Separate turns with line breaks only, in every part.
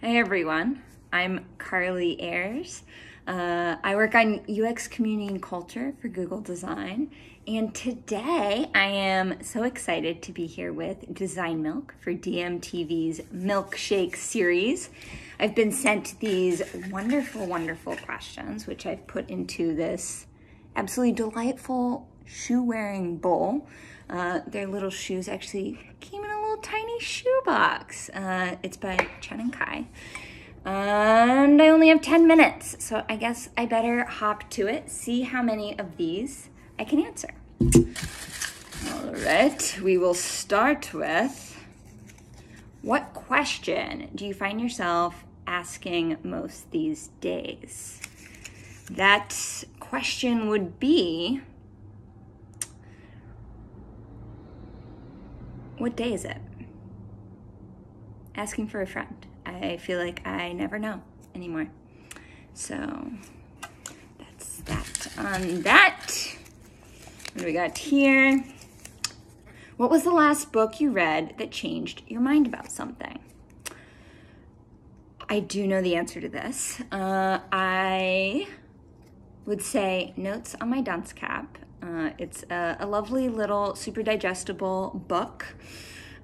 Hey everyone, I'm Carly Ayres. I work on UX community and culture for Google Design, and today I am so excited to be here with Design Milk for DMTV's Milkshake series. I've been sent these wonderful, wonderful questions, which I've put into this absolutely delightful shoe-wearing bowl. Their little shoes actually came in a little tiny shoebox. It's by Chen and Kai. And I only have 10 minutes, so I guess I better hop to it, see how many of these I can answer. All right, we will start with, what question do you find yourself asking most these days? That question would be, what day is it? Asking for a friend. I feel like I never know anymore. So that's that on that. What do we got here? What was the last book you read that changed your mind about something? I do know the answer to this. I would say Notes on My Dunce Cap. It's a lovely little super digestible book,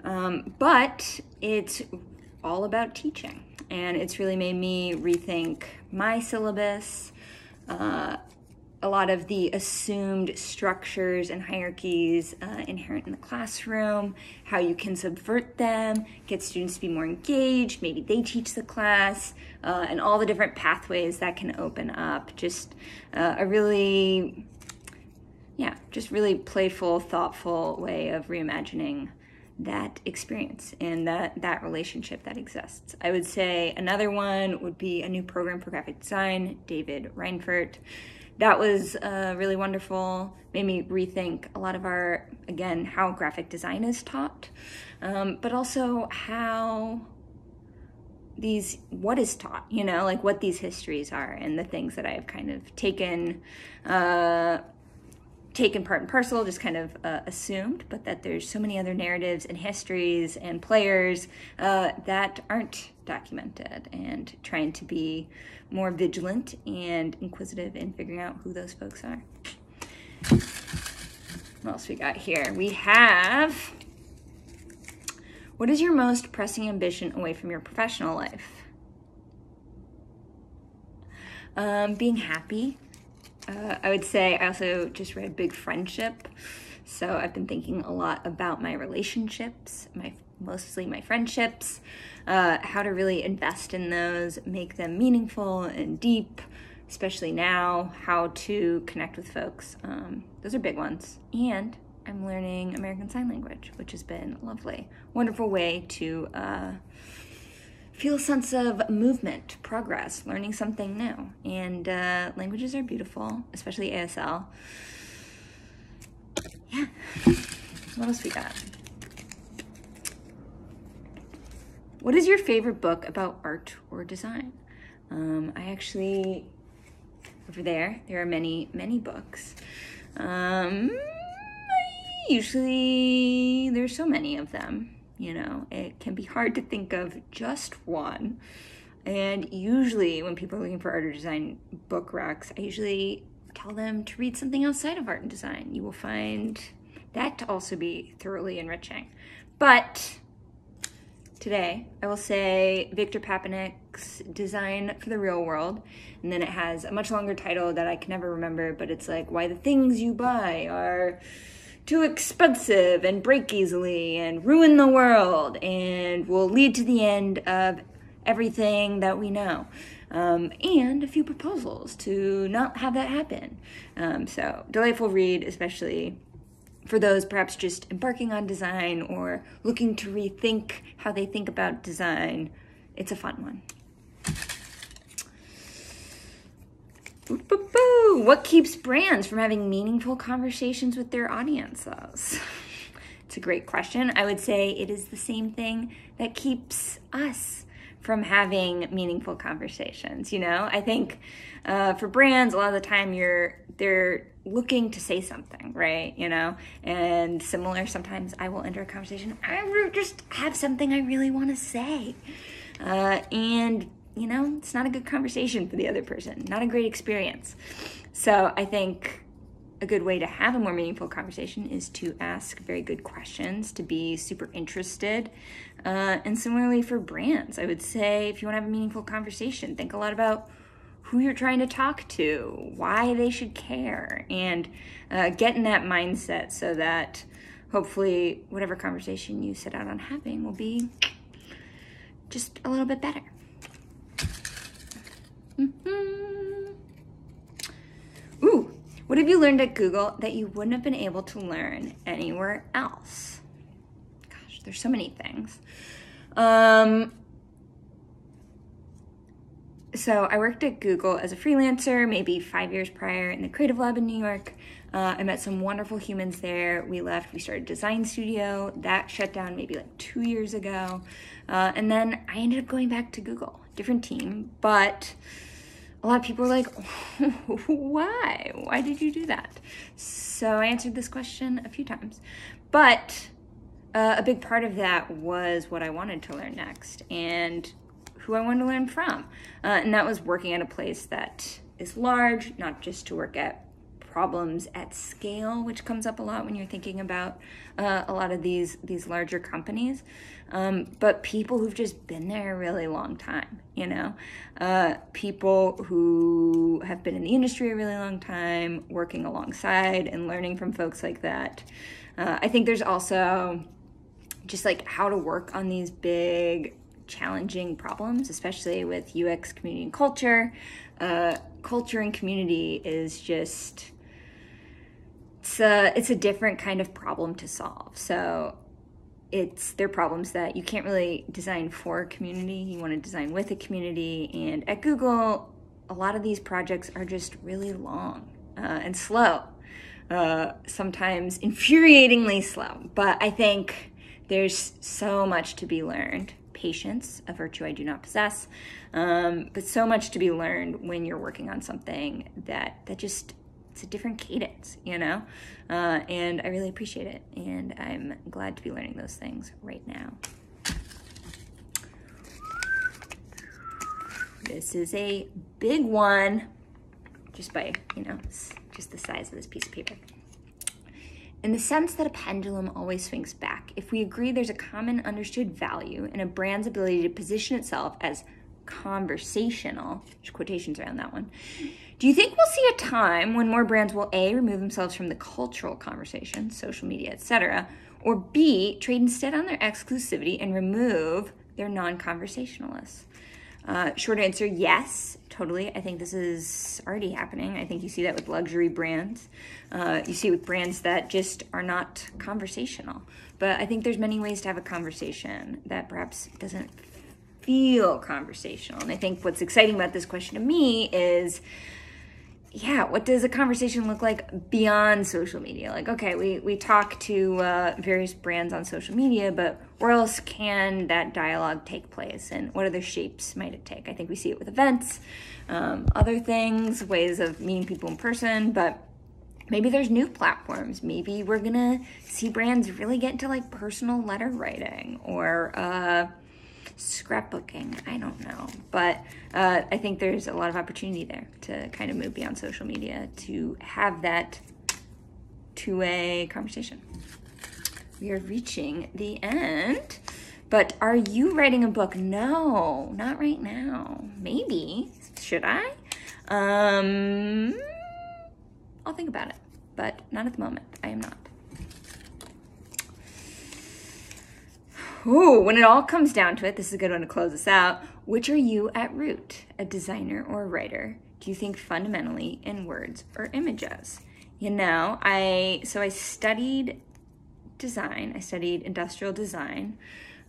but it's all about teaching, and it's really made me rethink my syllabus, a lot of the assumed structures and hierarchies inherent in the classroom, how you can subvert them, get students to be more engaged, maybe they teach the class, and all the different pathways that can open up. Just a really, just really playful, thoughtful way of reimagining that experience and that relationship that exists. I would say another one would be A New Program for Graphic Design, David Reinfurt. That was really wonderful, made me rethink a lot of how graphic design is taught, but also what is taught, like what these histories are and the things that I have kind of taken part and parcel, just kind of assumed, but that there's so many other narratives and histories and players that aren't documented, and trying to be more vigilant and inquisitive in figuring out who those folks are. What else we got here? We have, what is your most pressing ambition away from your professional life? Being happy. I would say I also just read Big Friendship, so I've been thinking a lot about my relationships, mostly my friendships, how to really invest in those, make them meaningful and deep, especially now, how to connect with folks. Those are big ones. And I'm learning American Sign Language, which has been lovely. Wonderful way to feel a sense of movement, progress, learning something new. And languages are beautiful, especially ASL. Yeah. What else we got? What is your favorite book about art or design? I actually, over there are many, many books. Usually, there's so many of them. It can be hard to think of just one. And usually when people are looking for art or design book recs, I usually tell them to read something outside of art and design. You will find that to also be thoroughly enriching. But today, I will say Victor Papanik's Design for the Real World. And then it has a much longer title that I can never remember, but it's like, Why the Things You Buy Are Too Expensive and Break Easily and Ruin the World and will lead to the end of everything that we know. And a few proposals to not have that happen. So delightful read, especially for those perhaps just embarking on design or looking to rethink how they think about design. It's a fun one. What keeps brands from having meaningful conversations with their audiences? It's a great question. I would say it is the same thing that keeps us from having meaningful conversations. I think for brands, a lot of the time they're looking to say something, right? And similar, sometimes I will enter a conversation, I just have something I really want to say. and you know, it's not a good conversation for the other person, not a great experience. So I think a good way to have a more meaningful conversation is to ask very good questions, to be super interested. And similarly for brands, I would say if you want to have a meaningful conversation, think a lot about who you're trying to talk to, why they should care, and get in that mindset so that hopefully whatever conversation you set out on having will be just a little bit better. Ooh, what have you learned at Google that you wouldn't have been able to learn anywhere else? Gosh, there's so many things. So I worked at Google as a freelancer maybe 5 years prior in the creative lab in New York. I met some wonderful humans there. We left, we started a design studio. That shut down maybe like 2 years ago. And then I ended up going back to Google, different team, but a lot of people were like, why? Why did you do that? So I answered this question a few times. But a big part of that was what I wanted to learn next and who I wanted to learn from. And that was working at a place that is large, not just to work at problems at scale, which comes up a lot when you're thinking about a lot of these larger companies, but people who've just been there a really long time, you know, people who have been in the industry a really long time, working alongside and learning from folks like that. I think there's also just like how to work on these big, challenging problems, especially with UX, community, and culture. Culture and community is just, it's a different kind of problem to solve. So they're problems that you can't really design for a community. You want to design with a community. And at Google, a lot of these projects are just really long and slow, sometimes infuriatingly slow. But I think there's so much to be learned. Patience, a virtue I do not possess, but so much to be learned when you're working on something that just, it's a different cadence, you know? And I really appreciate it. And I'm glad to be learning those things right now. This is a big one, just by, you know, just the size of this piece of paper. In the sense that a pendulum always swings back, if we agree there's a common understood value in a brand's ability to position itself as conversational, there's quotations around that one, do you think we'll see a time when more brands will A, remove themselves from the cultural conversation, social media, etc., or B, trade instead on their exclusivity and remove their non-conversationalists? Short answer, yes, totally. I think this is already happening. I think you see that with luxury brands. You see it with brands that just are not conversational. But I think there's many ways to have a conversation that perhaps doesn't feel conversational. And I think what's exciting about this question to me is, yeah, what does a conversation look like beyond social media? Like, okay, we talk to various brands on social media, but where else can that dialogue take place? And what other shapes might it take? I think we see it with events, other things, ways of meeting people in person, but maybe there's new platforms. Maybe we're gonna see brands really get into like personal letter writing or scrapbooking. I don't know, but I think there's a lot of opportunity there to kind of move beyond social media to have that two-way conversation. We are reaching the end, but are you writing a book? No, not right now. Maybe. Should I? I'll think about it, but not at the moment. I am not. Ooh, when it all comes down to it, this is a good one to close us out. Which are you at root, a designer or a writer? Do you think fundamentally in words or images? You know, I studied design. I studied industrial design,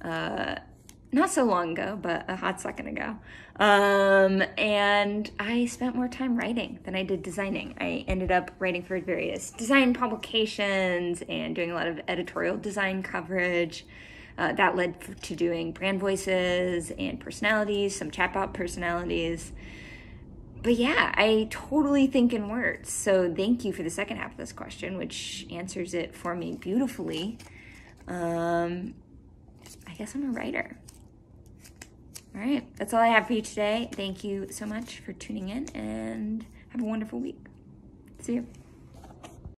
not so long ago, but a hot second ago. And I spent more time writing than I did designing. I ended up writing for various design publications and doing a lot of editorial design coverage. That led to doing brand voices and personalities, some chatbot personalities. But yeah, I totally think in words. So thank you for the second half of this question, which answers it for me beautifully. I guess I'm a writer. All right, that's all I have for you today. Thank you so much for tuning in, and have a wonderful week. See you.